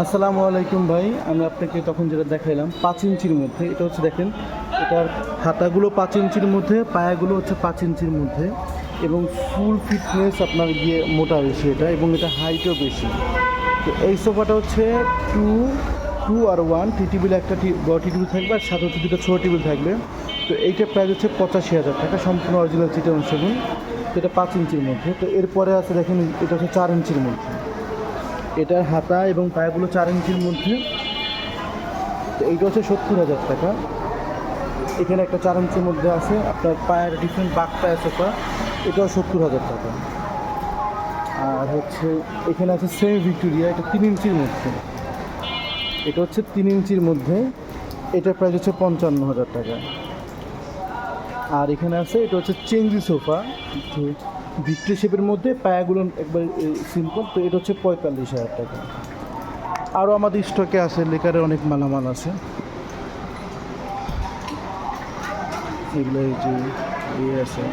আসসালামু আলাইকুম ভাই, আমি আপনাকে তখন যেটা দেখাইলাম 5 ইঞ্চির মধ্যে, এটা হচ্ছে দেখেন, এটার হাতাগুলো 5 ইঞ্চির মধ্যে, পায়াগুলো হচ্ছে 5 ইঞ্চির মধ্যে, এবং ফুল ফিটনেস আপনার গিয়ে মোটা বেশি এটা, এবং এটা হাইটও বেশি। তো এই সোফাটা হচ্ছে টু টু আর ওয়ান টি টেবিল, একটা বড় টি টেবিল থাকবে আর সাথে হচ্ছে দুটো ছোটো টেবিল থাকবে। তো এইটার প্রাইস হচ্ছে 85,000 টাকা, সম্পূর্ণ অরিজিনাল চিটাগং সেগুন। তো এটা 5 ইঞ্চির মধ্যে। তো এরপরে আছে দেখেন, এটা হচ্ছে 4 ইঞ্চির মধ্যে, এটার হাতা এবং পায়াগুলো 4 ইঞ্চির মধ্যে। তো এইটা হচ্ছে 70,000 টাকা। এখানে একটা 4 ইঞ্চির মধ্যে আছে আপনার পায়ের ডিফারেন্ট বাক পায়ের সোফা, এটাও 70,000 টাকা। আর হচ্ছে এখানে আছে সেমি ভিক্টোরিয়া, এটা 3 ইঞ্চির মধ্যে, এটা হচ্ছে 3 ইঞ্চির মধ্যে, এটার প্রাইস হচ্ছে 55,000 টাকা। আর এখানে আছে এটা হচ্ছে চেঙ্গি সোফা, ভিক্টোরি শেপের মধ্যে, পায়াগুলো একবার সিম্পল। তো এটা হচ্ছে 45,000 টাকা। আরও আমাদের স্টকে আছে, লেকারের অনেক মালামাল আছে, এগুলো এই যে আছে।